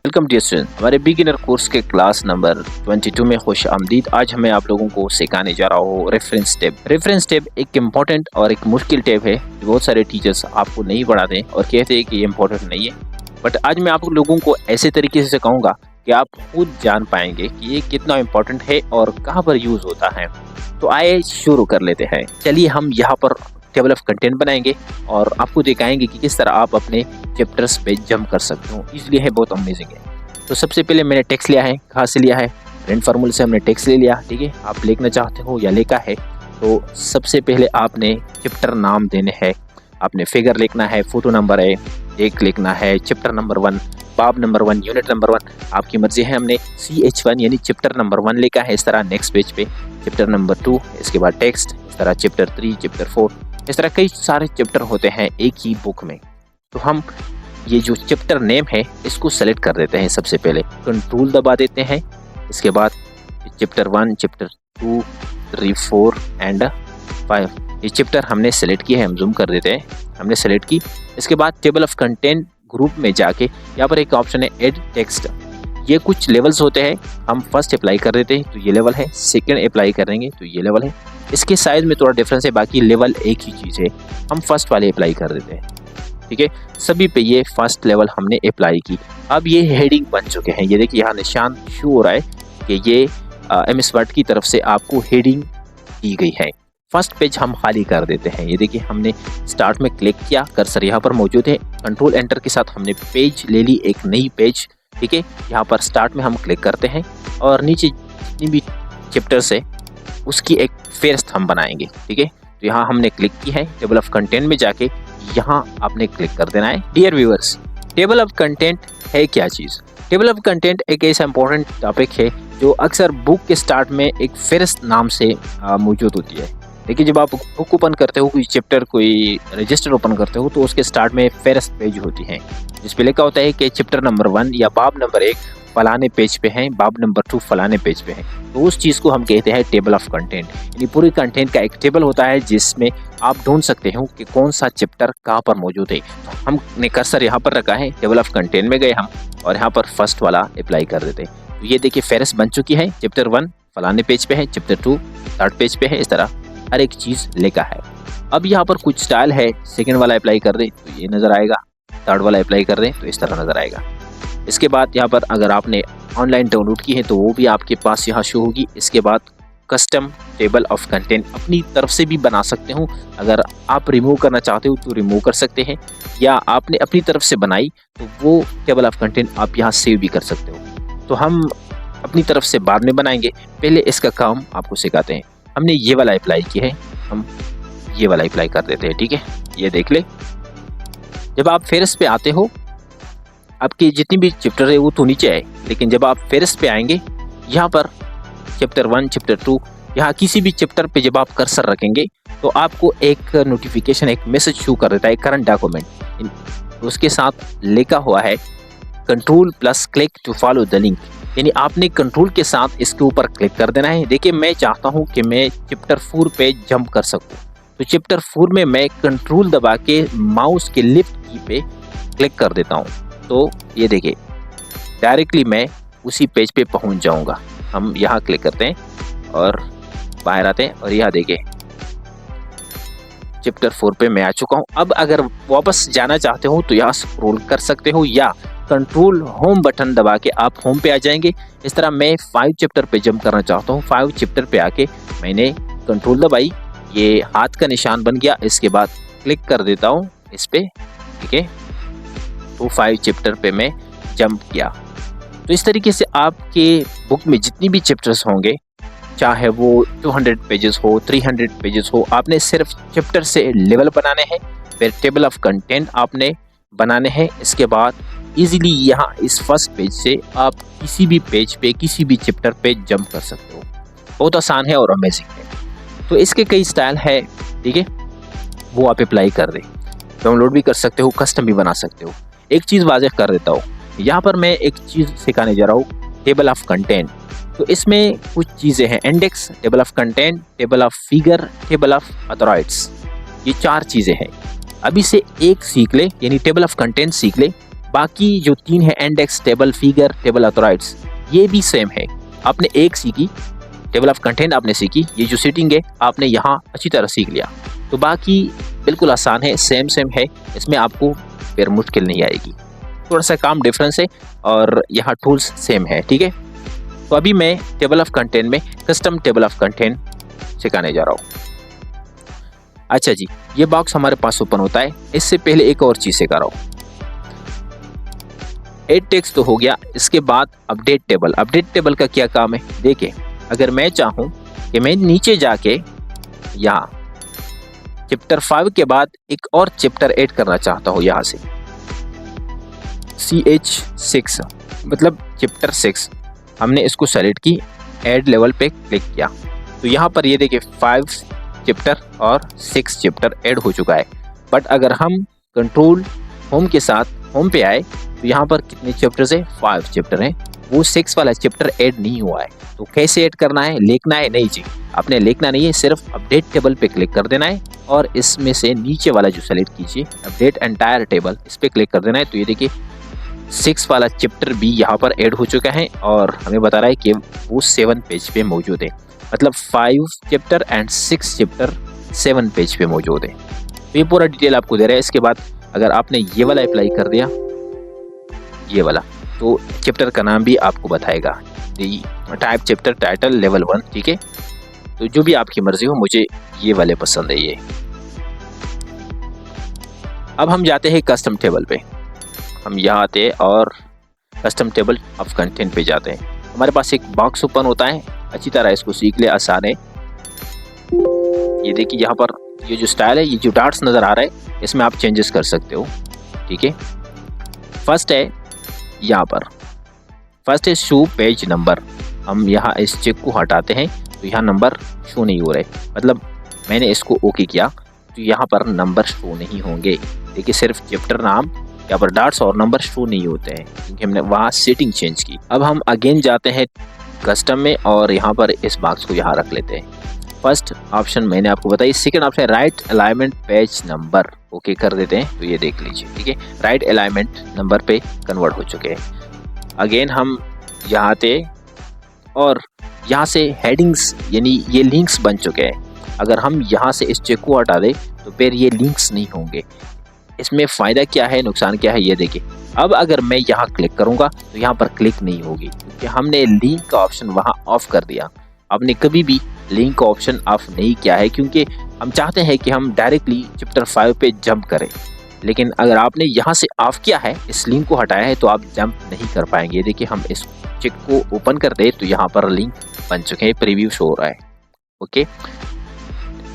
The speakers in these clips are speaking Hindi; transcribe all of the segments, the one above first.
वेलकम डियर स्टूडेंट, हमारे बिगिनर कोर्स के क्लास नंबर 22 में खुश आमदीद। आज मैं आप लोगों को सिखाने जा रहा हूँ रेफरेंस टेब। रेफरेंस टेब एक इम्पॉर्टेंट और एक मुश्किल टेब है जो बहुत सारे टीचर्स आपको नहीं पढ़ाते और कहते हैं कि ये इम्पोर्टेंट नहीं है। बट आज मैं आप लोगों को ऐसे तरीके से सिखाऊंगा कि आप खुद जान पाएंगे कि ये कितना इम्पोर्टेंट है और कहाँ पर यूज होता है। तो आइए शुरू कर लेते हैं। चलिए हम यहाँ पर टेबल ऑफ कंटेंट बनाएंगे और आपको दिखाएंगे कि किस तरह आप अपने चैप्टर्स पे जंप कर सकते हो। इसलिए है बहुत अमेजिंग है। तो सबसे पहले मैंने टेक्स्ट लिया है। कहाँ से लिया है? रेंट फार्मूले से हमने टेक्स्ट ले लिया। ठीक है, आप लिखना चाहते हो या लिखा है तो सबसे पहले आपने चैप्टर नाम देने हैं। आपने फिगर लिखना है, फोटो नंबर है एक लिखना है, चैप्टर नंबर 1, बाब नंबर 1, यूनिट नंबर 1, आपकी मर्जी है। हमने CH1 यानी चैप्टर नंबर 1 लिखा है। इस तरह नेक्स्ट पेज पे चैप्टर नंबर 2, इसके बाद टेक्स्ट, इस तरह चैप्टर 3, चैप्टर 4, इस तरह कई सारे चैप्टर होते हैं एक ही बुक में। तो हम ये जो चैप्टर नेम है इसको सेलेक्ट कर देते हैं। सबसे पहले कंट्रोल दबा देते हैं। इसके बाद चैप्टर 1, चैप्टर 2, 3, 4 एंड 5 ये चैप्टर हमने सेलेक्ट किए हैं। हम जूम कर देते हैं, हमने सेलेक्ट की। इसके बाद टेबल ऑफ कंटेंट ग्रुप में जाके यहाँ पर एक ऑप्शन है एड टेक्स्ट। ये कुछ लेवल्स होते हैं। हम फर्स्ट अप्लाई कर देते हैं तो ये लेवल है, सेकंड अप्लाई करेंगे तो ये लेवल है। इसके साइज में थोड़ा डिफरेंस है, बाकी लेवल एक ही चीज़ है। हम फर्स्ट वाले अप्लाई कर देते हैं। ठीक है, सभी पे ये फर्स्ट लेवल हमने अप्लाई की। अब ये हेडिंग बन चुके हैं। ये देखिए यहाँ निशान शो हो रहा है कि ये MS वर्ड की तरफ से आपको हेडिंग दी गई है। फर्स्ट पेज हम खाली कर देते हैं। ये देखिए हमने स्टार्ट में क्लिक किया, कर्सर यहाँ पर मौजूद है। कंट्रोल एंटर के साथ हमने पेज ले ली, एक नई पेज। ठीक है, यहाँ पर स्टार्ट में हम क्लिक करते हैं और नीचे जितनी भी चैप्टर्स है उसकी एक फेहरिस्त हम बनाएंगे। ठीक है, तो यहाँ हमने क्लिक की है। टेबल ऑफ कंटेंट में जाके यहाँ आपने क्लिक कर देना है। Dear viewers, table of content है क्या चीज़? टेबल ऑफ कंटेंट एक ऐसा इंपॉर्टेंट टॉपिक है जो अक्सर बुक के स्टार्ट में एक फेहरिस्त नाम से मौजूद होती है। देखिए, जब आप बुक ओपन करते हो, कोई चैप्टर, कोई रजिस्टर ओपन करते हो तो उसके स्टार्ट में फेहरिस्त पेज होती है जिस पे लिखा होता है कि चैप्टर नंबर 1 या बाब नंबर 1 फलाने पेज पे हैं, बाब नंबर 2 फलाने पेज पे हैं। तो उस चीज़ को हम कहते हैं टेबल ऑफ कंटेंट। यानी पूरे कंटेंट का एक टेबल होता है जिसमें आप ढूंढ सकते हो कि कौन सा चैप्टर कहाँ पर मौजूद है। तो हमने कर्सर यहाँ पर रखा है, टेबल ऑफ कंटेंट में गए हम और यहाँ पर फर्स्ट वाला अप्लाई कर देते हैं। तो ये देखिए फेहरिस्त बन चुकी है। चैप्टर 1 फलाने पेज पे है, चैप्टर 2 थर्ड पेज पे है। इस तरह हर एक चीज़ लिखा है। अब यहाँ पर कुछ स्टाइल है। सेकेंड वाला अप्लाई कर दें तो ये नज़र आएगा, थर्ड वाला अप्लाई कर दें तो इस तरह नज़र आएगा। इसके बाद यहाँ पर अगर आपने ऑनलाइन डाउनलोड की है तो वो भी आपके पास यहाँ शो होगी। इसके बाद कस्टम टेबल ऑफ कंटेंट अपनी तरफ से भी बना सकते हो। अगर आप रिमूव करना चाहते हो तो रिमूव कर सकते हैं, या आपने अपनी तरफ से बनाई तो वो टेबल ऑफ कंटेंट आप यहाँ सेव भी कर सकते हो। तो हम अपनी तरफ से बाद में बनाएंगे, पहले इसका काम आपको सिखाते हैं। हमने ये वाला अप्लाई किया है, हम ये वाला अप्लाई कर देते हैं। ठीक है, ये देख ले। जब आप फेहरिस्त पे आते हो, आपकी जितनी भी चैप्टर है वो तो नीचे है, लेकिन जब आप फेहरिस्त पे आएंगे यहाँ पर चैप्टर 1, चैप्टर 2, यहाँ किसी भी चैप्टर पे जब आप कर्सर रखेंगे तो आपको एक नोटिफिकेशन, एक मैसेज शो कर देता है, करंट डॉक्यूमेंट। उसके साथ लिखा हुआ है control plus click to follow the link. यानी आपने कंट्रोल के साथ इसके ऊपर क्लिक कर देना है। देखिए, मैं चाहता हूँ कि मैं चैप्टर 4 पे जंप कर सकूँ, तो चैप्टर 4 में मैं कंट्रोल दबा के माउस के लेफ्ट की पे क्लिक कर देता हूँ। तो ये देखिए डायरेक्टली मैं उसी पेज पे पहुँच जाऊँगा। हम यहाँ क्लिक करते हैं और बाहर आते हैं और यहाँ देखिए चैप्टर 4 पे मैं आ चुका हूँ। अब अगर वापस जाना चाहते हो तो यहाँ स्क्रॉल कर सकते हो या कंट्रोल होम बटन दबा के आप होम पे आ जाएंगे। इस तरह मैं 5 चैप्टर पे जंप करना चाहता हूँ। 5 चैप्टर पे आके मैंने कंट्रोल दबाई, ये हाथ का निशान बन गया। इसके बाद क्लिक कर देता हूँ इस पे। ठीक है, तो 5 चैप्टर पे मैं जंप किया। तो इस तरीके से आपके बुक में जितनी भी चैप्टर्स होंगे, चाहे वो 200 पेजेस हो, 300 पेजेस हो, आपने सिर्फ चैप्टर से लेवल बनाने हैं, फिर टेबल ऑफ कंटेंट आपने बनाने हैं। इसके बाद इजीली यहाँ इस फर्स्ट पेज से आप किसी भी पेज पे, किसी भी चैप्टर पे जंप कर सकते हो। बहुत आसान है और अमेजिंग है। तो इसके कई स्टाइल है। ठीक है, वो आप अप्लाई कर दें, डाउनलोड भी कर सकते हो, कस्टम भी बना सकते हो। एक चीज़ वाज़ेह कर देता हूँ, यहाँ पर मैं एक चीज़ सिखाने जा रहा हूँ, टेबल ऑफ कंटेंट। तो इसमें कुछ चीज़ें हैं, index, table of content, table of figure, table of authorities. ये 4 चीज़ें हैं। अभी से एक सीख ले, यानी टेबल ऑफ कंटेंट सीख ले, बाकी जो 3 है इंडेक्स, टेबल, फिगर, टेबल ऑथराइड्स, ये भी सेम है। आपने एक सीखी, टेबल ऑफ कंटेंट आपने सीखी, ये जो सेटिंग है आपने यहाँ अच्छी तरह सीख लिया, तो बाकी बिल्कुल आसान है, सेम है, इसमें आपको फिर मुश्किल नहीं आएगी। थोड़ा सा काम डिफरेंस है और यहाँ टूल्स सेम है, ठीक है। तो अभी मैं टेबल ऑफ कंटेंट में कस्टम टेबल ऑफ कंटेंट सिखाने जा रहा हूँ। अच्छा जी, ये बॉक्स हमारे पास ओपन होता है। इससे पहले एक और चीज सिखा रहा हूँ। एड टेक्स्ट तो हो गया, इसके बाद अपडेट टेबल। अपडेट टेबल का क्या काम है, देखिए अगर मैं चाहूँ कि मैं नीचे जाके यहाँ चैप्टर 5 के बाद एक और चैप्टर ऐड करना चाहता हूँ, यहाँ से CH6 मतलब चैप्टर 6, हमने इसको सेलेक्ट की, ऐड लेवल पे क्लिक किया, तो यहाँ पर ये देखिए 5 चैप्टर और 6 चैप्टर ऐड हो चुका है। बट अगर हम कंट्रोल होम के साथ होम पे आए तो यहाँ पर कितने चैप्टर्स है, 5 चैप्टर हैं, वो 6 वाला चैप्टर ऐड नहीं हुआ है। तो कैसे ऐड करना है, लिखना है, नहीं जी आपने लिखना नहीं है, सिर्फ अपडेट टेबल पे क्लिक कर देना है और इसमें से नीचे वाला जो सेलेक्ट कीजिए अपडेट एंटायर टेबल, इस पे क्लिक कर देना है। तो ये देखिए 6 वाला चैप्टर भी यहाँ पर ऐड हो चुका है और हमें बता रहा है कि वो 7 पेज पे मौजूद है, मतलब 5 चैप्टर एंड 6 चैप्टर 7 पेज पे मौजूद है। तो ये पूरा डिटेल आपको दे रहा है। इसके बाद अगर आपने ये वाला अप्लाई कर दिया, ये वाला, तो चैप्टर का नाम भी आपको बताएगा, टाइप चैप्टर टाइटल लेवल 1, ठीक है। तो जो भी आपकी मर्जी हो, मुझे ये वाले पसंद है ये। अब हम जाते हैं कस्टम टेबल पे, हम यहाँ आते हैं और कस्टम टेबल ऑफ कंटेंट पे जाते हैं। हमारे पास एक बॉक्स ओपन होता है, अच्छी तरह इसको सीख ले, आसान है। ये देखिए यहाँ पर ये जो स्टाइल है, ये जो डॉट्स नजर आ रहा है, इसमें आप चेंजेस कर सकते हो, ठीक है। फर्स्ट है यहाँ पर, फर्स्ट है शो पेज नंबर। हम यहाँ इस चेक को हटाते हैं तो यहाँ नंबर शो नहीं हो रहे, मतलब मैंने इसको ओके किया तो यहाँ पर नंबर शो नहीं होंगे। देखिए सिर्फ चैप्टर नाम, यहाँ पर डॉट्स और नंबर शो नहीं होते हैं क्योंकि हमने वहाँ सेटिंग चेंज की। अब हम अगेन जाते हैं कस्टम में और यहाँ पर इस बॉक्स को यहाँ रख लेते हैं। फर्स्ट ऑप्शन मैंने आपको बताई, second option right alignment page number, okay कर देते हैं। तो ये देख लीजिए, ठीक है, राइट अलाइनमेंट नंबर पे कन्वर्ट हो चुके हैं। अगेन हम यहाँ आते और यहाँ से हेडिंग्स यानी ये लिंक्स बन चुके हैं। अगर हम यहाँ से इस चेक को हटा दें तो फिर ये लिंक्स नहीं होंगे। इसमें फ़ायदा क्या है, नुकसान क्या है, ये देखिए। अब अगर मैं यहाँ क्लिक करूँगा तो यहाँ पर क्लिक नहीं होगी क्योंकि हमने लिंक का ऑप्शन वहाँ ऑफ कर दिया। आपने कभी भी लिंक का ऑप्शन ऑफ नहीं किया है क्योंकि हम चाहते हैं कि हम डायरेक्टली चैप्टर 5 पे जंप करें, लेकिन अगर आपने यहाँ से ऑफ किया है, इस लिंक को हटाया है, तो आप जंप नहीं कर पाएंगे। देखिए हम इस चेक को ओपन कर दे तो यहाँ पर लिंक बन चुके हैं, प्रीव्यू शो हो रहा है, ओके।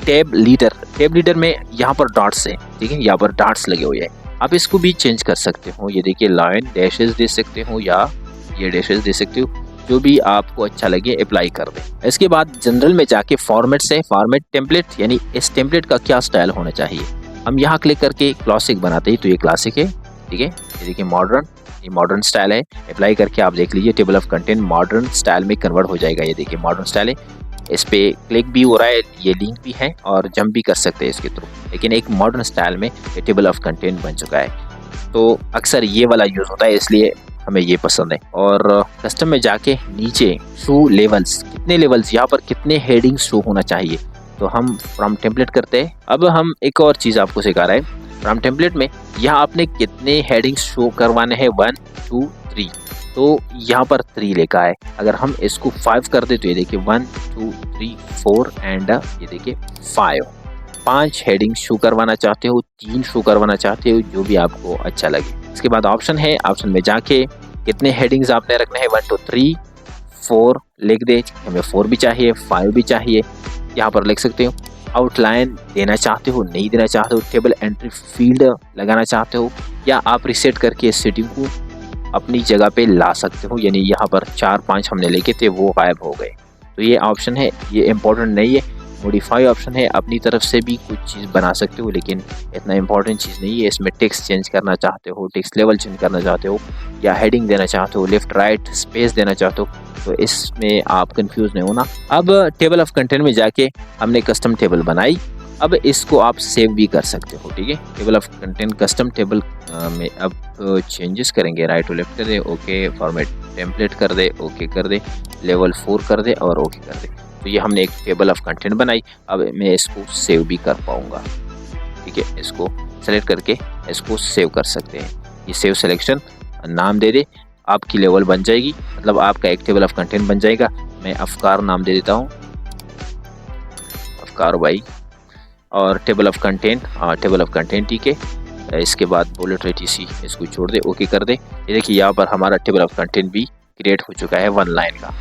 टैब लीडर में यहाँ पर डॉट्स है, ठीक है, यहाँ पर डॉट्स लगे हुए हैं। आप इसको भी चेंज कर सकते हो, ये देखिए लाइन डैशेस दे सकते हो या ये डैशेस दे सकते हो, जो भी आपको अच्छा लगे अप्लाई कर दें। इसके बाद जनरल में जाके फॉर्मेट से फॉर्मेट टेम्पलेट, यानी इस टेम्पलेट का क्या स्टाइल होना चाहिए, हम यहाँ क्लिक करके क्लासिक बनाते हैं। तो ये क्लासिक है, ठीक है, ये देखिए मॉडर्न, ये मॉडर्न स्टाइल है। अप्लाई करके आप देख लीजिए table of content modern style में कन्वर्ट हो जाएगा। ये देखिए मॉडर्न स्टाइल है, इस पे क्लिक भी हो रहा है, ये लिंक भी है और जंप भी कर सकते हैं इसके थ्रू, लेकिन एक मॉडर्न स्टाइल में ये टेबल ऑफ कंटेंट बन चुका है। तो अक्सर ये वाला यूज़ होता है, इसलिए हमें ये पसंद है। और कस्टम में जाके नीचे शो लेवल्स, कितने लेवल्स, यहाँ पर कितने हेडिंग्स शो होना चाहिए, तो हम फ्रॉम टेम्पलेट करते हैं। अब हम एक और चीज़ आपको सिखा रहे हैं फ्रॉम टेम्पलेट में, यहाँ आपने कितने हेडिंग्स शो करवाने हैं, 1 2 3, तो यहाँ पर 3 लिखा है। अगर हम इसको 5 कर दे तो ये देखिए 1 2 3 4 एंड ये देखिए 5 हेडिंग शो करवाना चाहते हो, 3 शो करवाना चाहते हो, जो भी आपको अच्छा लगे। इसके बाद ऑप्शन है, ऑप्शन में जाके कितने हेडिंग्स आपने रखने हैं, 1 2 3 4 लिख दे, हमें 4 भी चाहिए 5 भी चाहिए, यहाँ पर लिख सकते हो। आउटलाइन देना चाहते हो, नहीं देना चाहते हो, टेबल एंट्री फील्ड लगाना चाहते हो, या आप रिसेट करके इस सेटिंग को अपनी जगह पे ला सकते हो, यानी यहाँ पर 4-5 हमने लिखे थे वो गायब हो गए। तो ये ऑप्शन है, ये इम्पोर्टेंट नहीं है। मॉडिफाई ऑप्शन है, अपनी तरफ से भी कुछ चीज़ बना सकते हो, लेकिन इतना इंपॉर्टेंट चीज़ नहीं है। इसमें टेक्स्ट चेंज करना चाहते हो, टेक्स्ट लेवल चेंज करना चाहते हो, या हेडिंग देना चाहते हो, लेफ्ट राइट स्पेस देना चाहते हो, तो इसमें आप कंफ्यूज नहीं होना। अब टेबल ऑफ कंटेंट में जाके हमने कस्टम टेबल बनाई। अब इसको आप सेव भी कर सकते हो, ठीक है। Table of content custom table में अब चेंजेस करेंगे, राइट टू लेफ्ट कर दे, ओके, फॉर्मेट टेम्पलेट कर दे, ओके कर दे, लेवल 4 कर दे और ओके कर दे। तो ये हमने एक टेबल ऑफ कंटेंट बनाई। अब मैं इसको सेव भी कर पाऊंगा, ठीक है। इसको सेलेक्ट करके इसको सेव कर सकते हैं। ये सेव सिलेक्शन, नाम दे दे, आपकी लेवल बन जाएगी, मतलब आपका एक टेबल ऑफ कंटेंट बन जाएगा। मैं अफकार नाम दे देता हूँ, अफकार भाई, और table of content, table of content, ठीक है। इसके बाद बुलेट etc इसको छोड़ दे, ओके कर दे। ये देखिए यहाँ पर हमारा टेबल ऑफ कंटेंट भी क्रिएट हो चुका है 1 लाइन का।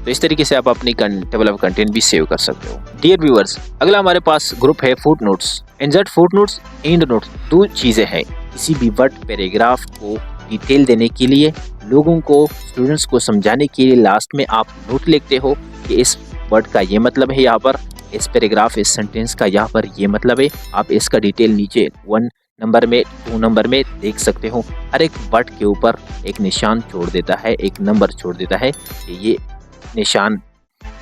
तो इस तरीके से आप अपनी टेबल ऑफ कंटेंट भी सेव कर सकते हो। डियर व्यूअर्स, अगला हमारे पास ग्रुप है footnotes. Insert footnotes, and notes, दो चीजें हैं। किसी भी वर्ड पैराग्राफ को डिटेल देने के लिए, लोगों को, स्टूडेंट्स को समझाने के लिए लास्ट में आप नोट लिखते हो कि इस वर्ड का ये मतलब है, यहाँ पर इस पैराग्राफ, इस सेंटेंस का यहाँ पर ये मतलब है। आप इसका डिटेल नीचे 1 नंबर में, 2 नंबर में देख सकते हो। हर एक वर्ड के ऊपर एक निशान छोड़ देता है, एक नंबर छोड़ देता है कि ये निशान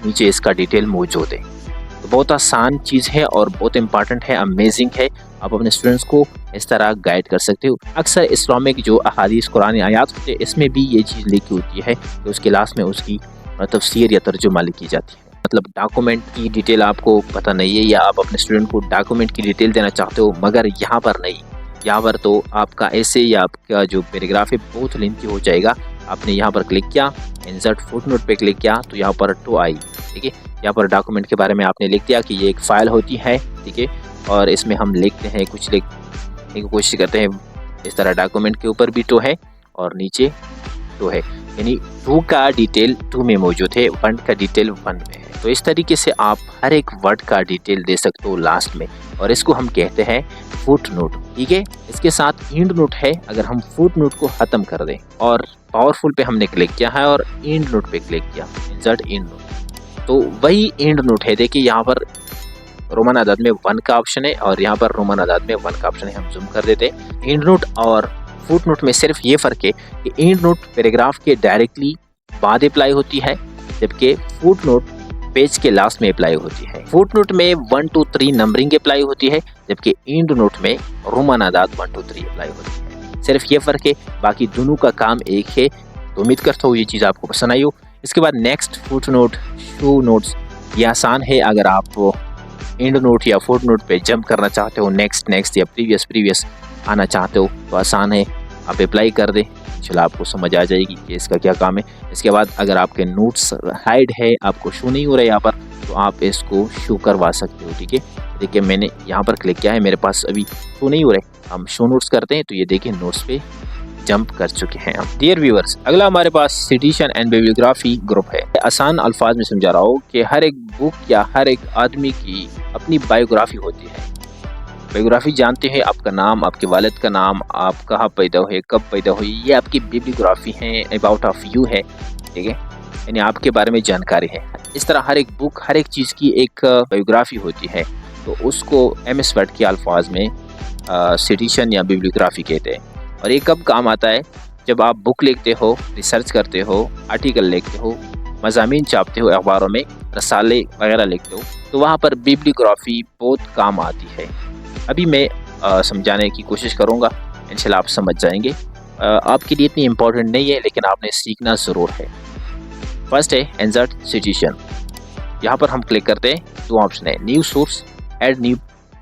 नीचे इसका डिटेल मौजूद है। तो बहुत आसान चीज़ है और बहुत इंपॉर्टेंट है, अमेजिंग है। आप अपने स्टूडेंट्स को इस तरह गाइड कर सकते हो। अक्सर इस्लामिक जो अहादीस कुरानी आयात होते हैं, इसमें भी ये चीज़ लिखी होती है कि उसके लास्ट में उसकी तफसीर या तर्जुमा लिखी जाती है। मतलब डॉक्यूमेंट की डिटेल आपको पता नहीं है, या आप अपने स्टूडेंट को डॉक्यूमेंट की डिटेल देना चाहते हो, मगर यहाँ पर नहीं। यहाँ पर तो आपका ऐसे या आपका जो पैराग्राफ है बहुत लेंथी हो जाएगा। आपने यहाँ पर क्लिक किया, इंसर्ट फुटनोट पे क्लिक किया, तो यहाँ पर टू आई, ठीक है। यहाँ पर डॉक्यूमेंट के बारे में आपने लिख दिया कि ये एक फ़ाइल होती है, ठीक है। और इसमें हम लिखते हैं, कुछ लिखने की कोशिश करते हैं। इस तरह डॉक्यूमेंट के ऊपर भी टू है और नीचे टू है, यानी 2 का डिटेल 2 में मौजूद है, 1 का डिटेल 1 में है। तो इस तरीके से आप हर एक वर्ड का डिटेल दे सकते हो लास्ट में, और इसको हम कहते हैं फुट नोट, ठीक है। इसके साथ एंड नोट है। अगर हम फुट नोट को ख़त्म कर दें और पावरफुल पे हमने क्लिक किया है और एंड नोट पे क्लिक किया, इंसर्ट एंड नोट, तो वही एंड नोट है। देखिए यहाँ पर रोमन आदाद में 1 का ऑप्शन है और यहाँ पर रोमन आदाद में 1 का ऑप्शन है। हम जूम कर देते हैं। एंड नोट और फुट नोट में सिर्फ ये फ़र्क है कि एंड नोट पैराग्राफ के डायरेक्टली बाद अप्लाई होती है, जबकि फुट नोट पेज के लास्ट में अप्लाई होती है। फुट नोट में 1 2 3 नंबरिंग अप्लाई होती है, जबकि एंड नोट में रोमन आदाद 1 2 3 अप्लाई होती है। सिर्फ ये फ़र्क है, बाकी दोनों का काम एक है। तो उम्मीद करता हूँ ये चीज़ आपको पसंद आई हो। इसके बाद next foot note, show notes, ये आसान है। अगर आप एंड नोट या फुट नोट पे जंप करना चाहते हो, नेक्स्ट या प्रीवियस आना चाहते हो, तो आसान है, आप अप्लाई कर दें, चलो आपको समझ आ जाएगी कि इसका क्या काम है। इसके बाद अगर आपके नोट्स हाइड है, आपको शो नहीं हो रहा है यहाँ पर, तो आप इसको शो करवा सकते हो, ठीक है। देखिए मैंने यहाँ पर क्लिक किया है, मेरे पास अभी शो नहीं हो रहा है। हम शो नोट्स करते हैं तो ये देखिए नोट्स पे जंप कर चुके हैं हम। डियर व्यूअर्स, अगला हमारे पास सिटिशन एंड बिब्लियोग्राफी ग्रुप है। आसान अल्फाज में समझा रहा हूँ कि हर एक बुक या हर एक आदमी की अपनी बायोग्राफी होती है। बायोग्राफी जानते हैं, आपका नाम, आपके वालिद का नाम, आप कहाँ पैदा हुए, कब पैदा हुई, ये आपकी बिब्लियोग्राफी है, अबाउट ऑफ यू है, ठीक है, यानी आपके बारे में जानकारी है। इस तरह हर एक बुक, हर एक चीज़ की एक बायोग्राफी होती है, तो उसको MS वर्ड के अल्फाज में सिटिशन या बिब्लियोग्राफी कहते हैं। और ये कब काम आता है? जब आप बुक लिखते हो, रिसर्च करते हो, आर्टिकल लिखते हो, मज़ामीन छापते हो अखबारों में, रसाले वगैरह लिखते हो, तो वहाँ पर बिब्लियोग्राफी बहुत काम आती है। अभी मैं समझाने की कोशिश करूँगा, इंशाल्लाह आप समझ जाएंगे। आपके लिए इतनी इम्पोर्टेंट नहीं है, लेकिन आपने सीखना ज़रूर है। फर्स्ट है इंसर्ट सिटिशन। यहाँ पर हम क्लिक करते हैं, 2 ऑप्शन है, new source, add new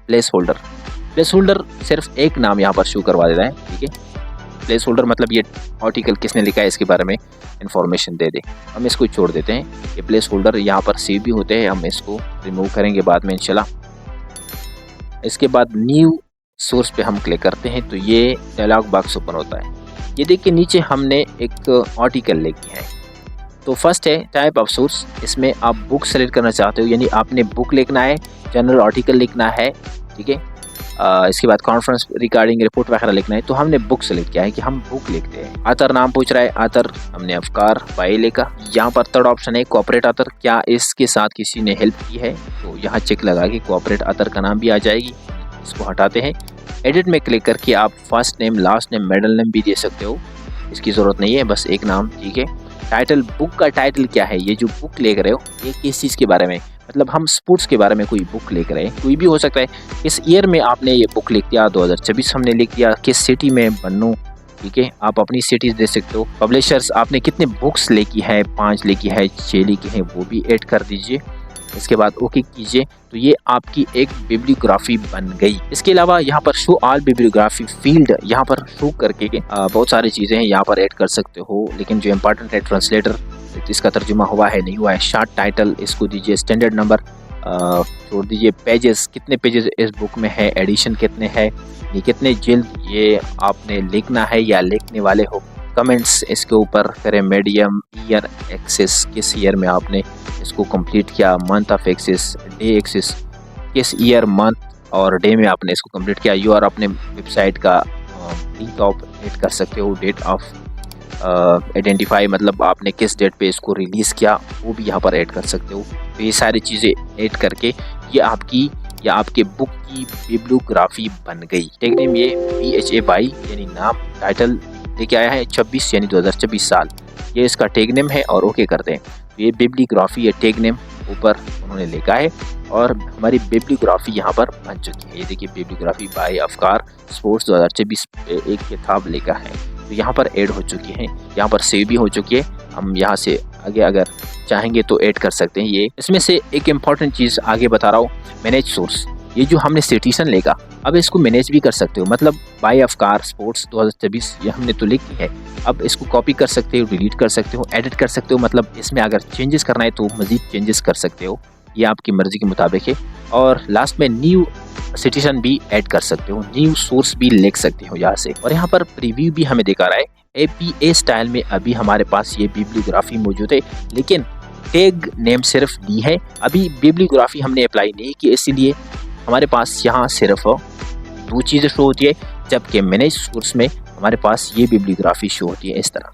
place holder. Place holder सिर्फ एक नाम यहाँ पर शो करवा देता है, ठीक है। प्लेस होल्डर मतलब ये आर्टिकल किसने लिखा है इसके बारे में इंफॉर्मेशन दे दे। हम इसको छोड़ देते हैं। ये प्लेस होल्डर यहाँ पर सेव भी होते हैं, हम इसको रिमूव करेंगे बाद में इंशाल्लाह। इसके बाद न्यू सोर्स पे हम क्लिक करते हैं तो ये डायलॉग बॉक्स ओपन होता है। ये देखिए नीचे हमने एक आर्टिकल लिखी है। तो फर्स्ट है टाइप ऑफ सोर्स। इसमें आप बुक सेलेक्ट करना चाहते हो, यानी आपने बुक लिखना है, जनरल आर्टिकल लिखना है, ठीक है। इसके बाद कॉन्फ्रेंस रिकॉर्डिंग रिपोर्ट वगैरह लिखना है, तो हमने बुक सेलेक्ट किया है कि हम बुक लिखते हैं। आतर नाम पूछ रहा है, आतर हमने अफकार भाई लिखा। यहाँ पर थर्ड ऑप्शन है कोऑपरेट आतर, क्या इसके साथ किसी ने हेल्प की है, तो यहाँ चेक लगा के कोऑपरेट आतर का नाम भी आ जाएगी। इसको हटाते हैं। एडिट में क्लिक करके आप first name, last name, middle name भी दे सकते हो, इसकी ज़रूरत नहीं है, बस एक नाम, ठीक है। टाइटल, बुक का टाइटल क्या है, ये जो बुक लिख रहे हो ये किस चीज़ के बारे में, मतलब हम स्पोर्ट्स के बारे में कोई बुक लिख रहे हैं, कोई भी हो सकता है। इस ईयर में आपने ये बुक लिख दिया, 2024 हमने लिख दिया, किस सिटी में बनूं, ठीक है, आप अपनी सिटीज दे सकते हो। पब्लिशर्स आपने कितने बुक्स लिखी है, 5 लिखी है, 6 लिखी है, वो भी ऐड कर दीजिए। इसके बाद ओके कीजिए, तो ये आपकी एक बिब्लियोग्राफी बन गई। इसके अलावा यहाँ पर शो ऑल बिब्लियोग्राफी फील्ड यहाँ पर शो करके बहुत सारी चीज़ें हैं यहाँ पर ऐड कर सकते हो, लेकिन जो इम्पोर्टेंट है ट्रांसलेटर, इसका तर्जुमा हुआ है नहीं हुआ है, शार्ट टाइटल इसको दीजिए, स्टैंडर्ड नंबर छोड़ दीजिए, पेजेस कितने पेजेस इस बुक में है, एडिशन कितने हैं, ये कितने जिल्द ये आपने लिखना है या लिखने वाले हो। कमेंट्स इसके ऊपर करें, मीडियम, ईयर एक्सिस, किस ईयर में आपने इसको कंप्लीट किया, month of axis, day axis, किस ईयर, मंथ और डे में आपने इसको कंप्लीट किया। यू आर अपने वेबसाइट का लिंक आप ऐड कर सकते हो, डेट ऑफ आइडेंटिफाई, मतलब आपने किस डेट पे इसको रिलीज़ किया वो भी यहाँ पर ऐड कर सकते हो। तो ये सारी चीज़ें ऐड करके ये आपकी या आपके बुक की बिब्लियोग्राफी बन गई। टेग नेम ये BHA यानी नाम, टाइटल लेके आया है 26 यानी 2024 साल, ये इसका टेग नेम है और ओके करते हैं। तो ये बिब्लियोग्राफी, ये टेग नेम ऊपर उन्होंने लिखा है और हमारी बिब्लियोग्राफी यहाँ पर बन चुकी है। ये देखिए, बिब्लियोग्राफी बाय अफकार स्पोर्ट्स 2024 एक किताब लिखा है, तो यहाँ पर ऐड हो चुकी है, यहाँ पर सेव भी हो चुकी है। हम यहाँ से आगे अगर चाहेंगे तो ऐड कर सकते हैं। ये इसमें से एक इम्पॉर्टेंट चीज़ आगे बता रहा हूँ, मैनेज सोर्स। ये जो हमने सिटीशन लेगा, अब इसको मैनेज भी कर सकते हो, मतलब बाय अफकार स्पोर्ट्स 2024 ये हमने तो लिखी है, अब इसको कॉपी कर सकते हो, डिलीट कर सकते हो, एडिट कर सकते हो, मतलब इसमें अगर चेंजेस करना है तो मज़ीद चेंजेस कर सकते हो, ये आपकी मर्ज़ी के मुताबिक है। और लास्ट में न्यू सिटीशन भी ऐड कर सकते हो, न्यू सोर्स भी लिख सकते हो यहाँ से। और यहाँ पर प्रीव्यू भी हमें दिखा रहा है, APA स्टाइल में अभी हमारे पास ये बिब्लियोग्राफी मौजूद है, लेकिन टैग नेम सिर्फ ली है, अभी बिब्लियोग्राफी हमने अप्लाई नहीं की, इसीलिए हमारे पास यहाँ सिर्फ 2 चीज़ें शो होती है, जबकि मैनेज सोर्स में हमारे पास ये बिब्लियोग्राफी शो होती है इस तरह।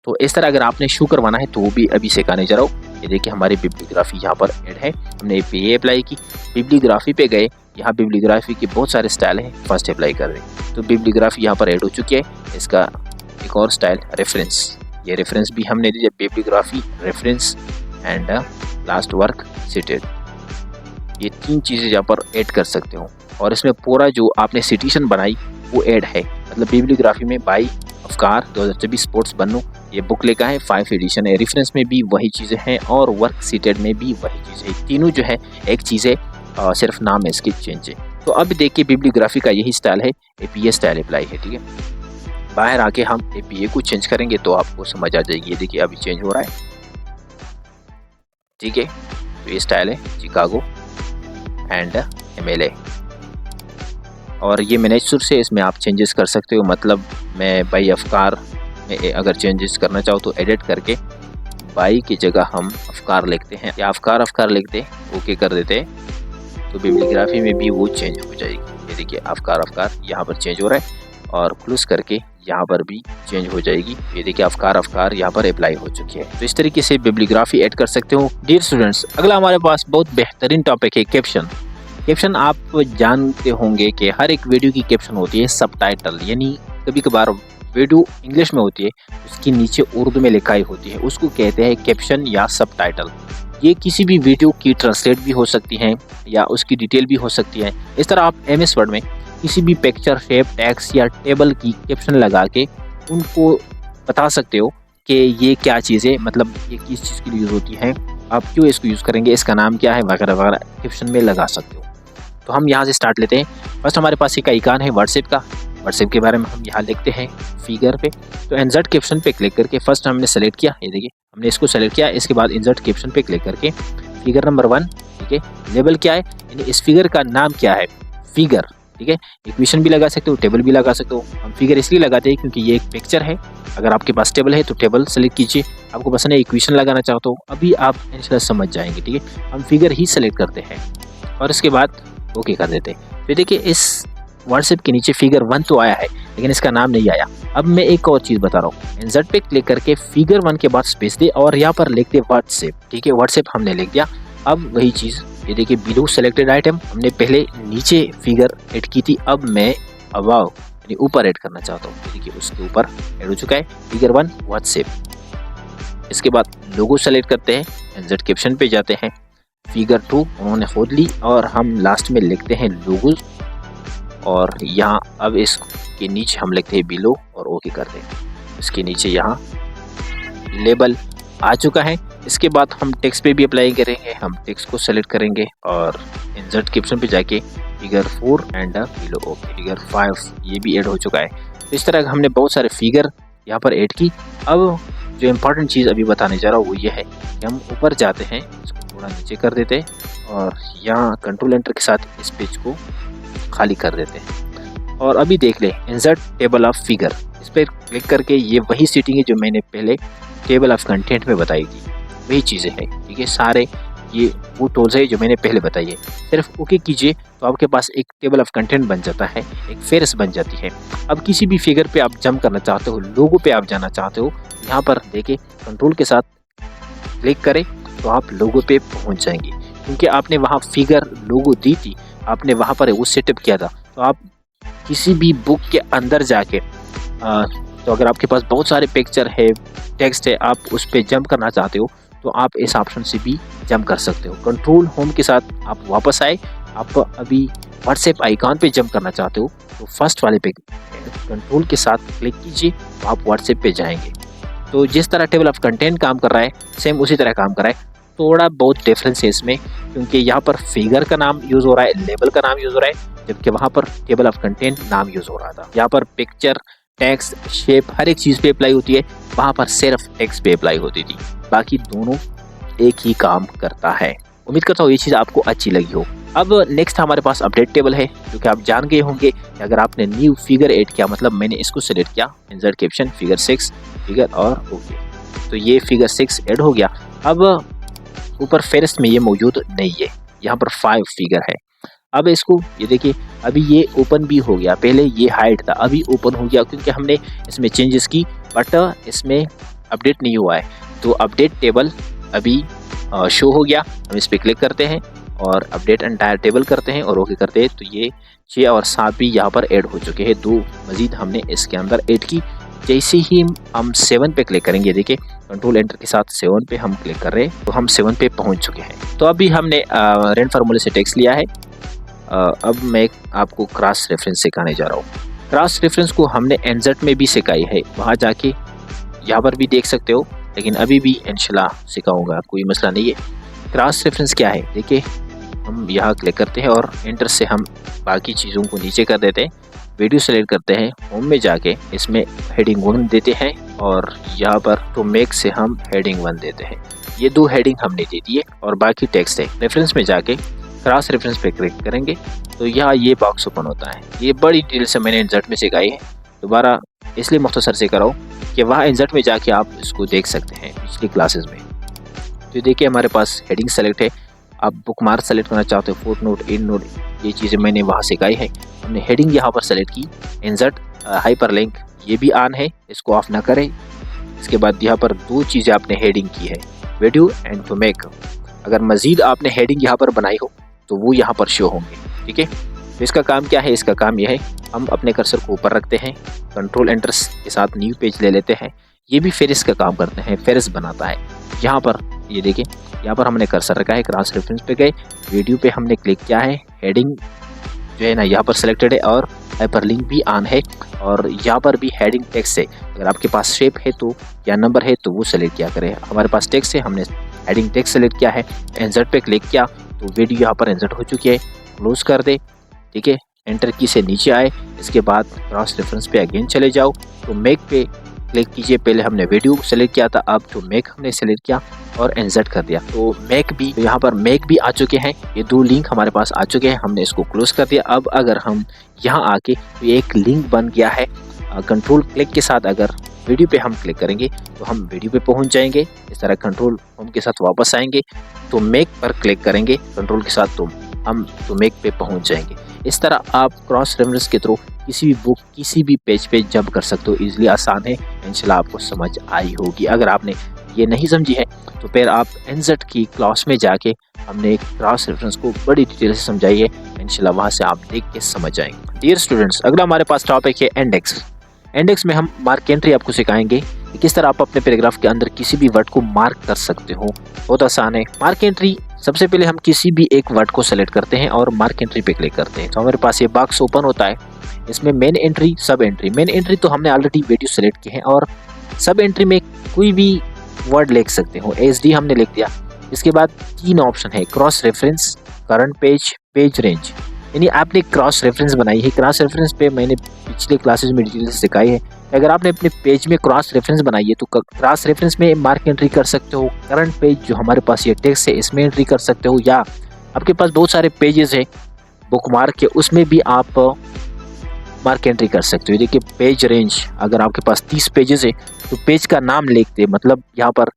तो इस तरह अगर आपने शो करवाना है तो वो भी अभी सिखाने जा रहा हूँ। ये देखिए, हमारी बिब्लियोग्राफी यहाँ पर ऐड है, हमने APA अप्लाई की, बिब्लियोग्राफी पे गए, यहाँ बिब्लियोग्राफी के बहुत सारे स्टाइल हैं, फर्स्ट अप्लाई कर रहे हैं, तो बिब्लियोग्राफी यहाँ पर ऐड हो चुकी है। इसका एक और स्टाइल रेफरेंस, ये रेफरेंस भी हमने दिया, bibliography, reference and last work seated, ये 3 चीज़ें यहाँ पर ऐड कर सकते हो। और इसमें पूरा जो आपने सिटीशन बनाई वो ऐड है, मतलब बिब्लियोग्राफी में बाय अफकार 2024 स्पोर्ट्स बनू ये बुक लिखा है, 5 एडिशन है, रेफरेंस में भी वही चीज़ें हैं और वर्क सीटेड में भी वही चीज़ है, तीनों जो है एक चीज़ है, सिर्फ नाम है इसकी चेंज है। तो अब देखिए, बिब्लियोग्राफी का यही स्टाइल है, APA स्टाइल अप्लाई है, ठीक है। बाहर आके हम APA को चेंज करेंगे तो आपको समझ आ जाएगी। ये देखिए, अभी चेंज हो रहा है, ठीक है। तो ये स्टाइल है चिकागो एंड MLA, और ये मैनेज सोर्स से इसमें आप चेंजेस कर सकते हो, मतलब मैं बाय अफकार में अगर चेंजेस करना चाहो तो एडिट करके बाई की जगह हम अफकार लिखते हैं या अफकार लिखते ओके कर देते हैं, तो बिब्लियोग्राफी में भी वो चेंज हो जाएगी। ये देखिए, अफकार यहाँ पर चेंज हो रहा है और क्लोज करके यहाँ पर भी चेंज हो जाएगी। ये देखिए, अफकार यहाँ पर अप्लाई हो चुकी है। तो इस तरीके से बिब्लियोग्राफी ऐड कर सकते हो। डियर स्टूडेंट्स, अगला हमारे पास बहुत बेहतरीन टॉपिक है कैप्शन। कैप्शन आप जानते होंगे कि हर एक वीडियो की कैप्शन होती है सबटाइटल, यानी कभी कभार वीडियो इंग्लिश में होती है, उसकी नीचे उर्दू में लिखाई होती है, उसको कहते हैं कैप्शन या सबटाइटल। ये किसी भी वीडियो की ट्रांसलेट भी हो सकती हैं या उसकी डिटेल भी हो सकती है। इस तरह आप MS वर्ड में किसी भी पिक्चर, शेप, टेक्स्ट या टेबल की कैप्शन लगा के उनको बता सकते हो कि ये क्या चीज़ है, मतलब ये किस चीज़ के लिए यूज़ होती है, आप क्यों इसको यूज़ करेंगे, इसका नाम क्या है, वगैरह वगैरह कैप्शन में लगा सकते हो। तो हम यहाँ से स्टार्ट लेते हैं। फर्स्ट हमारे पास एक आइकन है व्हाट्सएप का, व्हाट्सएप के बारे में हम यहाँ लिखते हैं फिगर पे। तो इंसर्ट कैप्शन पे क्लिक करके फर्स्ट हमने सेलेक्ट किया, ये देखिए हमने इसको सेलेक्ट किया। इसके बाद इंसर्ट कैप्शन पे क्लिक करके फिगर नंबर 1, ठीक है, लेबल क्या है, यानी इस फिगर का नाम क्या है, फिगर, ठीक है। इक्वेशन भी लगा सकते हो, टेबल भी लगा सकते हो। हम फिगर इसलिए लगाते हैं क्योंकि ये एक पिक्चर है। अगर आपके पास टेबल है तो टेबल सेलेक्ट कीजिए, आपको पसंद है इक्वेशन लगाना चाहते हो, अभी आप इंशाल्लाह समझ जाएंगे, ठीक है। हम फिगर ही सेलेक्ट करते हैं और इसके बाद ओके कर देते हैं। फिर देखिए, इस व्हाट्सएप के नीचे फिगर 1 तो आया है लेकिन इसका नाम नहीं आया। अब मैं एक और चीज़ बता रहा हूँ, इंसर्ट पे क्लिक करके फिगर 1 के बाद स्पेस दे और यहाँ पर लिख दे व्हाट्सएप, ठीक है। व्हाट्सएप हमने लिख दिया। अब वही चीज़, ये देखिए, बिलो सेलेक्टेड आइटम, हमने पहले नीचे फिगर ऐड की थी, अब मैं अबाव यानी ऊपर ऐड करना चाहता हूँ। देखिए, उसके ऊपर ऐड हो चुका है फिगर 1 व्हाट्सएप। इसके बाद लोगो सेलेक्ट करते हैं, इंसर्ट कैप्शन पे जाते हैं, फिगर 2 उन्होंने खोद ली और हम लास्ट में लिखते हैं लोगोस और यहाँ अब इसके नीचे हम लिखते हैं बिलो और ओके करते हैं। इसके नीचे यहाँ लेबल आ चुका है। इसके बाद हम टेक्स्ट पे भी अप्लाई करेंगे। हम टेक्स्ट को सेलेक्ट करेंगे और इंसर्ट के ऑप्शन पे जाके figure 4 and below okay, figure 5 ये भी ऐड हो चुका है। तो इस तरह हमने बहुत सारे फिगर यहाँ पर ऐड की। अब जो इम्पोर्टेंट चीज़ अभी बताने जा रहा हूँ वो ये है कि हम ऊपर जाते हैं, इसको थोड़ा नीचे कर देते हैं और यहाँ कंट्रोल एंटर के साथ इस पेज को खाली कर देते हैं। और अभी देख ले इंसर्ट टेबल ऑफ फिगर, इस पर क्लिक करके ये वही सेटिंग है जो मैंने पहले टेबल ऑफ कंटेंट में बताई थी, वही चीज़ें हैं। ठीक है, सारे ये वो टूल्स है जो मैंने पहले बताई है। सिर्फ ओके कीजिए तो आपके पास एक टेबल ऑफ कंटेंट बन जाता है, एक फेरिस्त बन जाती है। अब किसी भी फिगर पे आप जंप करना चाहते हो, लोगो पे आप जाना चाहते हो, यहाँ पर देखिए कंट्रोल के साथ क्लिक करें तो आप लोगो पे पहुँच जाएंगे, क्योंकि आपने वहाँ फिगर लोगो दी थी, आपने वहाँ पर वो सेटअप किया था। तो आप किसी भी बुक के अंदर जाके तो अगर आपके पास बहुत सारे पिक्चर है, टेक्स्ट है, आप उस पर जंप करना चाहते हो तो आप इस ऑप्शन से भी जंप कर सकते हो। कंट्रोल होम के साथ आप वापस आए, आप अभी व्हाट्सएप आइकॉन पे जंप करना चाहते हो तो फर्स्ट वाले पे कंट्रोल के साथ क्लिक कीजिए तो आप व्हाट्सएप पे जाएंगे। तो जिस तरह टेबल ऑफ कंटेंट काम कर रहा है सेम उसी तरह काम कर रहा है। थोड़ा बहुत डिफरेंस है इसमें, क्योंकि यहाँ पर फिगर का नाम यूज़ हो रहा है, लेबल का नाम यूज़ हो रहा है, जबकि वहाँ पर टेबल ऑफ कंटेंट नाम यूज़ हो रहा था। यहाँ पर पिक्चर, टेक्स्ट, शेप हर एक चीज़ पे अप्लाई होती है, वहाँ पर सिर्फ टेक्स्ट पे अप्लाई होती थी। बाकी दोनों एक ही काम करता है। उम्मीद करता हूँ ये चीज़ आपको अच्छी लगी हो। अब नेक्स्ट हमारे पास अपडेट टेबल है, जो कि आप जान गए होंगे कि अगर आपने न्यू फिगर ऐड किया, मतलब मैंने इसको सिलेक्ट किया, इंसर्ट कैप्शन फिगर 6 फिगर और ओके, तो ये फिगर 6 ऐड हो गया। अब ऊपर फेरिस्त में ये मौजूद नहीं है, यहाँ पर 5 फिगर है। अब इसको ये देखिए, अभी ये ओपन भी हो गया, पहले ये हाइड था, अभी ओपन हो गया क्योंकि हमने इसमें चेंजेस की, बट इसमें अपडेट नहीं हुआ है। तो अपडेट टेबल अभी शो हो गया। हम इस पर क्लिक करते हैं और अपडेट एंटायर टेबल करते हैं और ओके करते हैं, तो ये 6 और 7 भी यहाँ पर ऐड हो चुके हैं। 2 मजीद हमने इसके अंदर ऐड की। जैसे ही हम 7 पे क्लिक करेंगे, देखिए कंट्रोल एंटर के साथ 7 पे हम क्लिक कर रहे हैं तो हम 7 पे पहुँच चुके हैं। तो अभी हमने रेंट फार्मूले से टेक्स्ट लिया है। अब मैं आपको क्रॉस रेफरेंस सिखाने जा रहा हूँ। क्रॉस रेफरेंस को हमने इंसर्ट में भी सिखाई है, वहाँ जाके यहाँ पर भी देख सकते हो, लेकिन अभी भी इंशाल्लाह सिखाऊंगा, कोई मसला नहीं है। क्रॉस रेफरेंस क्या है, देखिए हम यहाँ क्लिक करते हैं और एंटर से हम बाकी चीज़ों को नीचे कर देते हैं, वीडियो सेलेक्ट करते हैं, होम में जाके इसमें हेडिंग 1 देते हैं और यहाँ पर टू मेक से हम हेडिंग 1 देते हैं। ये 2 हेडिंग हमने दे दी है और बाकी टेक्स्ट है। रेफरेंस में जाके क्रॉस रेफरेंस पे क्लिक करेंगे तो यहाँ ये बॉक्स ओपन होता है। ये बड़ी डिटेल से मैंने इंसर्ट में सिखाई है, दोबारा इसलिए मुख्तसर से कराऊँ कि वहाँ इंसर्ट में जाके आप इसको देख सकते हैं पिछली क्लासेस में। तो देखिए हमारे पास हेडिंग सेलेक्ट है, आप बुक मार्क सेलेक्ट करना चाहते हो, फुट नोट, एंड नोट, ये चीज़ें मैंने वहाँ सिखाई है। हमने हेडिंग यहाँ पर सेलेक्ट की, इंसर्ट हाइपरलिंक ये भी ऑन है, इसको ऑफ ना करें। इसके बाद यहाँ पर 2 चीज़ें आपने हेडिंग की है, वीडियो एंड टू मेक। अगर मज़ीद आपने हेडिंग यहाँ पर बनाई हो तो वो यहाँ पर शो होंगे। ठीक है, तो इसका काम क्या है, इसका काम यह है हम अपने कर्सर को ऊपर रखते हैं, कंट्रोल एंटर के साथ न्यू पेज ले लेते हैं। ये भी फेरिस्त का काम करते हैं, फेरिस्त बनाता है। यहाँ पर ये देखिए, यहाँ पर हमने कर्सर रखा है, क्रॉस रेफरेंस पे गए, वीडियो पे हमने क्लिक किया है, हेडिंग जो है ना यहाँ पर सिलेक्टेड है और हाइपरलिंक भी ऑन है और यहाँ पर भी हेडिंग टेक्स्ट है। अगर आपके पास शेप है तो या नंबर है तो वो सेलेक्ट किया करें। हमारे पास टेक्स्ट है, हमने हेडिंग टेक्स्ट सेलेक्ट किया है, इंसर्ट पे क्लिक किया तो वीडियो यहाँ पर इंसर्ट हो चुकी है, क्लोज कर दे। ठीक है, एंटर की से नीचे आए, इसके बाद क्रॉस रेफरेंस पे अगेन चले जाओ तो मेक पे क्लिक कीजिए। पहले हमने वीडियो सेलेक्ट किया था, अब तो मेक हमने सेलेक्ट किया और इंसर्ट कर दिया, तो मेक भी यहाँ पर मेक भी आ चुके हैं। ये 2 लिंक हमारे पास आ चुके हैं, हमने इसको क्लोज कर दिया। अब अगर हम यहाँ आके तो एक लिंक बन गया है, कंट्रोल क्लिक के साथ अगर वीडियो पे हम क्लिक करेंगे तो हम वीडियो पे पहुंच जाएंगे। इस तरह कंट्रोल होम के साथ वापस आएंगे तो मेक पर क्लिक करेंगे कंट्रोल के साथ तो हम तो मेक पे पहुंच जाएंगे। इस तरह आप क्रॉस रेफरेंस के थ्रू किसी भी बुक, किसी भी पेज पे जंप कर सकते हो। इजीली, आसान है, इंशाल्लाह आपको समझ आई होगी। अगर आपने ये नहीं समझी है तो फिर आप इंसर्ट की क्लास में जाके हमने क्रॉस रेफरेंस को बड़ी डिटेल से समझाई है, इंशाल्लाह वहाँ से आप देख के समझ जाएंगे। डियर स्टूडेंट्स, अगला हमारे पास टॉपिक है इंडेक्स। इंडेक्स में हम मार्क एंट्री आपको सिखाएंगे कि किस तरह आप अपने पैराग्राफ के अंदर किसी भी वर्ड को मार्क कर सकते हो। बहुत आसान है। मार्क एंट्री सबसे पहले हम किसी भी एक वर्ड को सेलेक्ट करते हैं और मार्क एंट्री पे क्लिक करते हैं। तो हमारे पास ये बॉक्स ओपन होता है। इसमें मेन एंट्री, सब एंट्री। मेन एंट्री तो हमने ऑलरेडी वीडियो सेलेक्ट की है और सब एंट्री में कोई भी वर्ड लिख सकते हो। SD हमने लिख दिया। इसके बाद 3 ऑप्शन है, cross reference, current page, page range. यानी आपने क्रॉस रेफरेंस बनाई है। क्रॉस रेफरेंस पे मैंने पिछले क्लासेस में डिटेल से सिखाई है। अगर आपने अपने पेज में क्रॉस रेफरेंस बनाई है तो क्रॉस रेफरेंस में मार्क एंट्री कर सकते हो। करंट पेज जो हमारे पास ये टेक्स्ट है इसमें एंट्री कर सकते हो, या आपके पास बहुत सारे पेजेस है बुक मार्क के, उसमें भी आप मार्क एंट्री कर सकते हो। देखिए पेज रेंज, अगर आपके पास 30 पेजेस है तो पेज का नाम लिख दे, मतलब यहाँ पर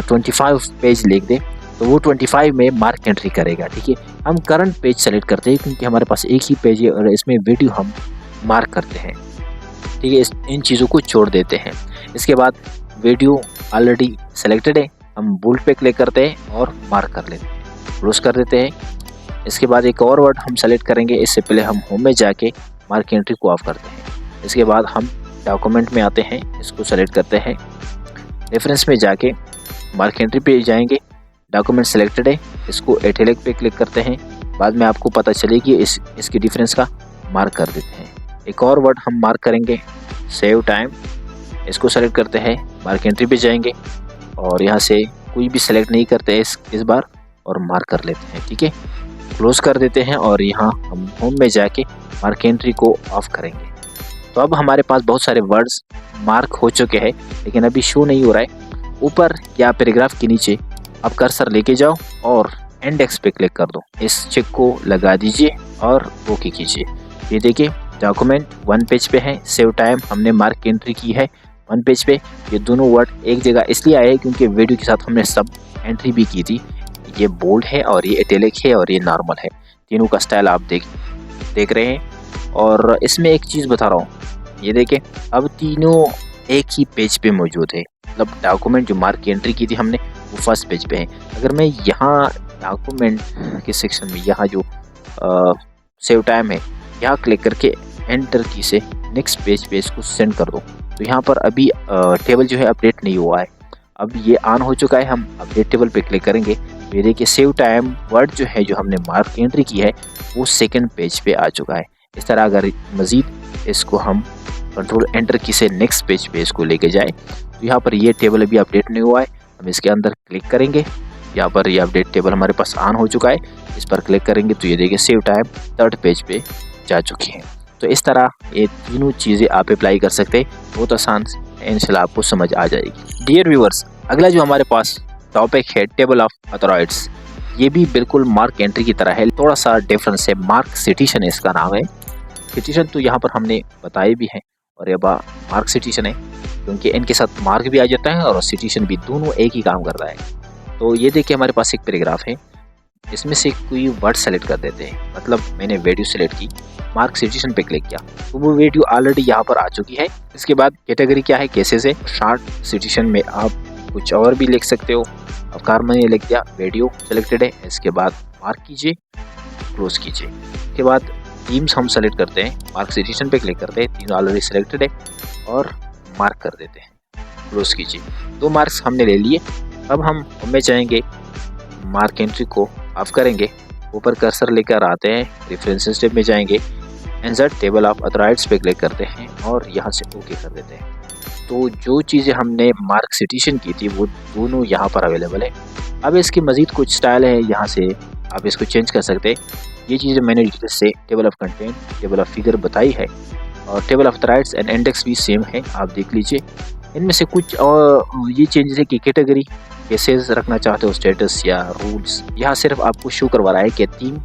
25 पेज लिख दे तो वो 25 में मार्क एंट्री करेगा। ठीक है, हम करंट पेज सेलेक्ट करते हैं क्योंकि हमारे पास एक ही पेज है और इसमें वीडियो हम मार्क करते हैं। ठीक है, इन चीज़ों को छोड़ देते हैं। इसके बाद वीडियो ऑलरेडी सेलेक्टेड है, हम बोल्ड पे क्लिक करते हैं और मार्क कर लेते हैं, क्लोज कर देते हैं। इसके बाद एक और वर्ड हम सेलेक्ट करेंगे। इससे पहले हम होम में जाके मार्क एंट्री को ऑफ करते हैं। इसके बाद हम डॉक्यूमेंट में आते हैं, इसको सेलेक्ट करते हैं। रेफरेंस में जाके मार्क एंट्री पे जाएंगे, डॉक्यूमेंट सेलेक्टेड है, इसको इटैलिक पे क्लिक करते हैं। बाद में आपको पता चलेगी इसकी डिफरेंस का मार्क कर देते हैं। एक और वर्ड हम मार्क करेंगे, सेव टाइम, इसको सेलेक्ट करते हैं, मार्क एंट्री पे जाएंगे और यहाँ से कोई भी सेलेक्ट नहीं करते इस बार और मार्क कर लेते हैं। ठीक है, क्लोज कर देते हैं और यहाँ हम होम में जाके मार्क एंट्री को ऑफ करेंगे। तो अब हमारे पास बहुत सारे वर्ड्स मार्क हो चुके हैं, लेकिन अभी शो नहीं हो रहा है। ऊपर या पैराग्राफ के नीचे आप कर्सर लेके जाओ और इंडेक्स पे क्लिक कर दो, इस चेक को लगा दीजिए और ओके कीजिए। ये देखिए डॉक्यूमेंट 1 पेज पे है, सेव टाइम हमने मार्क एंट्री की है 1 पेज पे। ये दोनों वर्ड एक जगह इसलिए आए क्योंकि वीडियो के साथ हमने सब एंट्री भी की थी। ये बोल्ड है और ये इटैलिक है और ये नॉर्मल है, तीनों का स्टाइल आप देख रहे हैं। और इसमें एक चीज़ बता रहा हूँ, ये देखें अब तीनों एक ही पेज पे मौजूद है। मतलब डॉक्यूमेंट जो मार्क की एंट्री की थी हमने वो फर्स्ट पेज पे है। अगर मैं यहाँ डॉक्यूमेंट के सेक्शन में यहाँ जो सेव टाइम है यहाँ क्लिक करके एंटर की से नेक्स्ट पेज पे इसको सेंड कर दो तो यहाँ पर अभी टेबल जो है अपडेट नहीं हुआ है। अब ये ऑन हो चुका है, हम अपडेट टेबल पे क्लिक करेंगे। ये देखिए सेव टाइम वर्ड जो है जो हमने मार्क एंट्री की है वो सेकंड पेज पे आ चुका है। इस तरह अगर मज़ीद इसको हम कंट्रोल एंटर की से नेक्स्ट पेज पे इसको लेके जाए तो यहाँ पर ये टेबल अभी अपडेट नहीं हुआ है। हम इसके अंदर क्लिक करेंगे, यहाँ पर ये अपडेट टेबल हमारे पास ऑन हो चुका है। इस पर क्लिक करेंगे तो ये देखिए सेव टाइम 3rd पेज पे जा चुकी है। तो इस तरह ये तीनों चीज़ें आप अप्लाई कर सकते हैं, बहुत आसान, इंशाल्लाह आपको समझ आ जाएगी। डियर व्यूअर्स, अगला जो हमारे पास टॉपिक है टेबल ऑफ अथॉरिटीज। ये भी बिल्कुल मार्क एंट्री की तरह है, थोड़ा सा डिफरेंस है। मार्क सिटिशन इसका नाम है। सिटिशन तो यहाँ पर हमने बताए भी हैं और ये मार्क सिटिशन है क्योंकि इनके साथ मार्क भी आ जाता है और सिटिशन भी, दोनों एक ही काम कर रहा है। तो ये देखिए हमारे पास एक पैराग्राफ है, इसमें से कोई वर्ड सेलेक्ट कर देते हैं। मतलब मैंने वीडियो सेलेक्ट की, मार्क सिटिशन पे क्लिक किया तो वो वीडियो ऑलरेडी यहाँ पर आ चुकी है। इसके बाद कैटेगरी क्या है, केसेस है। शॉर्ट सिटिशन में आप कुछ और भी लिख सकते हो। अवकार मैंने लिख दिया, वीडियो सेलेक्टेड है। इसके बाद मार्क कीजिए, क्लोज कीजिए। इसके बाद थीम्स हम सेलेक्ट करते हैं, मार्क सिटिशन पे क्लिक करते हैं, तीनों ऑलरेडी सेलेक्टेड है और मार्क कर देते हैं, क्लोज कीजिए। 2 मार्क्स हमने ले लिए। अब हम में जाएंगे, मार्क एंट्री को ऑफ करेंगे, ऊपर कर्सर लेकर आते हैं, रेफरेंसेस टेब में जाएंगे, इंसर्ट टेबल ऑफ अथॉरिटीज पे क्लिक करते हैं और यहाँ से ओके कर देते हैं। तो जो चीज़ें हमने मार्क सिटिशन की थी वो दोनों यहाँ पर अवेलेबल है। अब इसकी मज़ीद कुछ स्टाइल है, यहाँ से आप इसको चेंज कर सकते हैं। ये चीज़ें मैंने डिटेल से table of content, table of figure बताई है और table of authorities and index भी सेम है, आप देख लीजिए। इनमें से कुछ और ये चेंजेस है कि कैटेगरी केसेस रखना चाहते हो, स्टेटस या रूल्स। यहाँ सिर्फ आपको शो करवा रहा है कि 3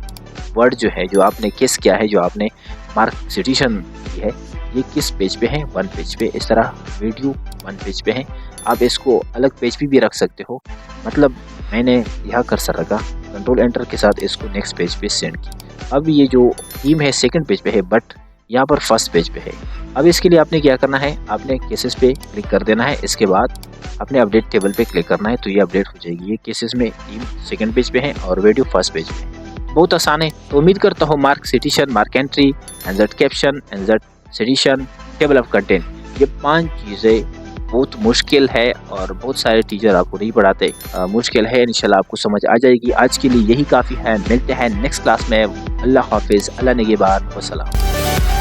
वर्ड जो है जो आपने केस किया है, जो आपने मार्क सिटिशन की है, ये किस पेज पे है, 1 पेज पे। इस तरह वीडियो 1 पेज पे है, आप इसको अलग पेज पे भी रख सकते हो। मतलब मैंने यहाँ कर्सर रखा, कंट्रोल एंटर के साथ इसको नेक्स्ट पेज पे सेंड की। अब ये जो थीम है सेकंड पेज पे है बट यहाँ पर फर्स्ट पेज पे है। अब इसके लिए आपने क्या करना है, आपने केसेस पे क्लिक कर देना है। इसके बाद आपने अपडेट टेबल पे क्लिक करना है तो ये अपडेट हो जाएगी। ये केसेस में थीम सेकंड पेज पे है और वीडियो फर्स्ट पेज पे है। बहुत आसान है। तो उम्मीद करता हूँ mark citation, mark entry, insert caption, insert citation, table of content, ये 5 चीज़ें बहुत मुश्किल है और बहुत सारे टीचर आपको नहीं पढ़ाते। मुश्किल है, इंशाल्लाह आपको समझ आ जाएगी। आज के लिए यही काफ़ी है, मिलते हैं नेक्स्ट क्लास में। अल्लाह हाफिज़, अल्लाह निगहबान, वस्सलाम।